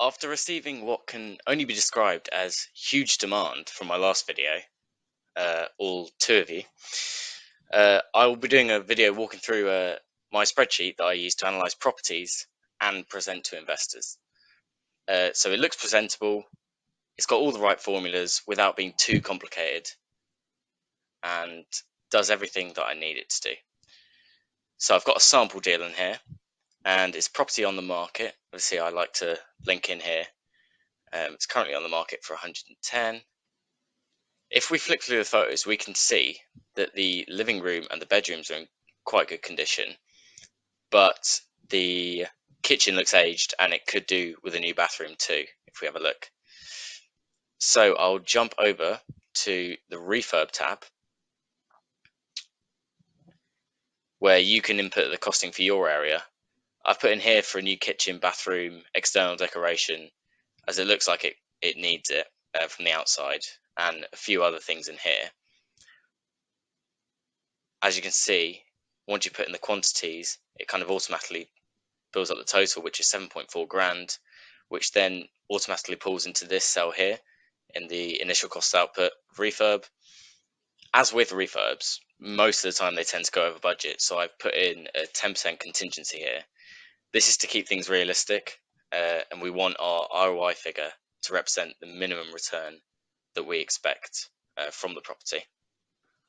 After receiving what can only be described as huge demand from my last video, all two of you, I will be doing a video walking through my spreadsheet that I use to analyze properties and present to investors. So it looks presentable, it's got all the right formulas without being too complicated, and does everything that I need it to do. So I've got a sample deal in here, and it's property on the market. Obviously, I like to link in here. It's currently on the market for 110. If we flick through the photos, we can see that the living room and the bedrooms are in quite good condition, but the kitchen looks aged and it could do with a new bathroom too, if we have a look. So I'll jump over to the refurb tab, where you can input the costing for your area. I've put in here for a new kitchen, bathroom, external decoration, as it looks like it needs it from the outside, and a few other things in here. As you can see, once you put in the quantities, it kind of automatically builds up the total, which is 7.4 grand, which then automatically pulls into this cell here in the initial cost output refurb. As with refurbs, most of the time they tend to go over budget, so I've put in a 10% contingency here. This is to keep things realistic, and we want our ROI figure to represent the minimum return that we expect from the property.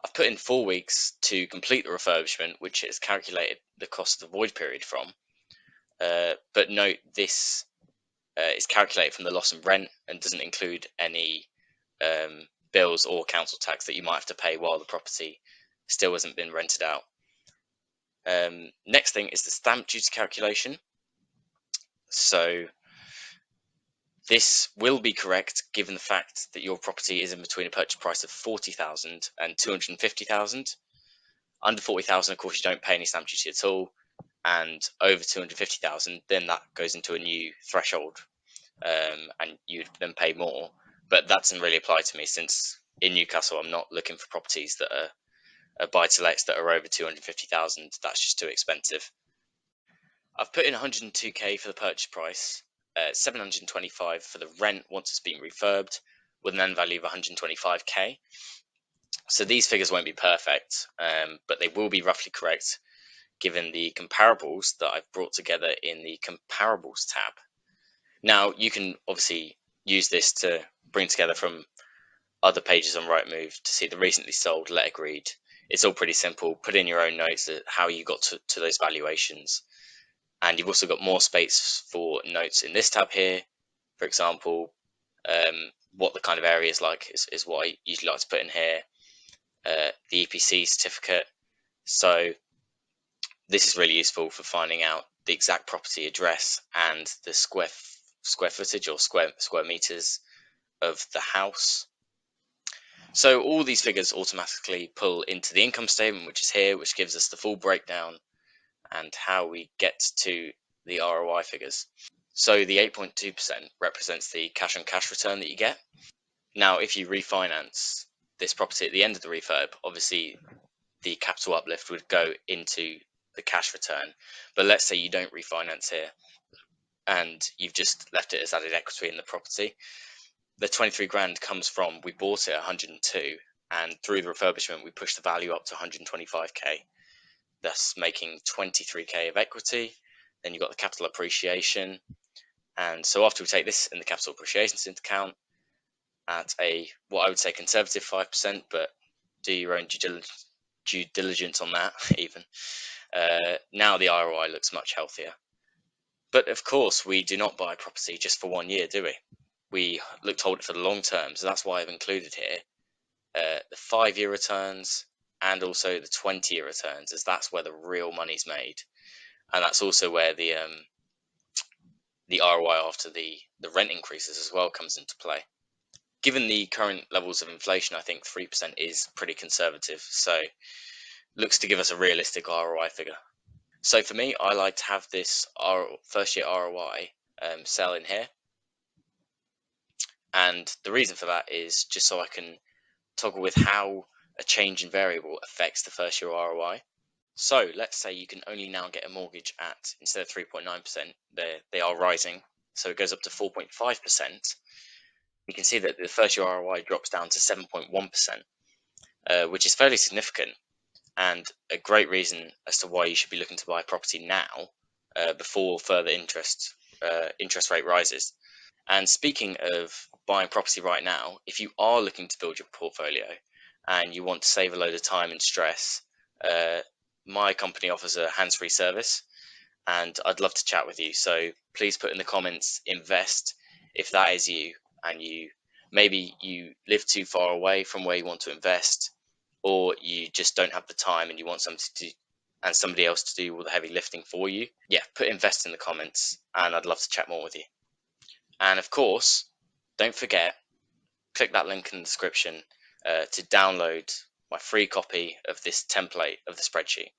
I've put in 4 weeks to complete the refurbishment, which is calculated the cost of the void period from. But note, this is calculated from the loss and rent and doesn't include any bills or council tax that you might have to pay while the property still hasn't been rented out. Next thing is the stamp duty calculation. So this will be correct given the fact that your property is in between a purchase price of 40,000 and 250,000. Under 40,000, of course, you don't pay any stamp duty at all, and over 250,000, then that goes into a new threshold, and you'd then pay more. But that doesn't really apply to me, since in Newcastle I'm not looking for properties that are buy-to-lets that are over 250,000. That's just too expensive. I've put in 102k for the purchase price, 725 for the rent once it's been refurbed, with an end value of 125k. So these figures won't be perfect, but they will be roughly correct given the comparables that I've brought together in the comparables tab. Now you can obviously use this to bring together from other pages on Rightmove to see the recently sold, let agreed. It's all pretty simple. Put in your own notes at how you got to those valuations. And you've also got more space for notes in this tab here. For example, what the kind of area is like is what I usually like to put in here. The EPC certificate. So this is really useful for finding out the exact property address and the square footage or square meters of the house. So all these figures automatically pull into the income statement, which is here, which gives us the full breakdown and how we get to the ROI figures. So the 8.2% represents the cash on cash return that you get. Now, if you refinance this property at the end of the refurb, obviously the capital uplift would go into the cash return. But let's say you don't refinance here and you've just left it as added equity in the property. The 23 grand comes from, we bought it at 102, and through the refurbishment we pushed the value up to 125k, thus making 23k of equity. Then you've got the capital appreciation, and so after we take this and the capital appreciation into account at a, what I would say, conservative 5%, but do your own due diligence on that even, now the ROI looks much healthier. But of course we do not buy property just for 1 year, do we? We look to hold it for the long term, so that's why I've included here the 5-year returns and also the 20-year returns, as that's where the real money's made, and that's also where the ROI after the rent increases as well comes into play. Given the current levels of inflation, I think 3% is pretty conservative, so looks to give us a realistic ROI figure. So for me, I like to have this first year ROI cell in here, and the reason for that is just so I can toggle with how a change in variable affects the first year ROI. So let's say you can only now get a mortgage at, instead of 3.9%, they are rising, so it goes up to 4.5%, you can see that the first year ROI drops down to 7.1%, which is fairly significant and a great reason as to why you should be looking to buy property now before further interest rate rises. And speaking of buying property right now, if you are looking to build your portfolio and you want to save a load of time and stress, my company offers a hands-free service, and I'd love to chat with you. So please put in the comments invest if that is you, and maybe you live too far away from where you want to invest, or you just don't have the time and you want somebody else to do all the heavy lifting for you. Yeah, put invest in the comments and I'd love to chat more with you. And of course, don't forget, click that link in the description to download my free copy of this template of the spreadsheet.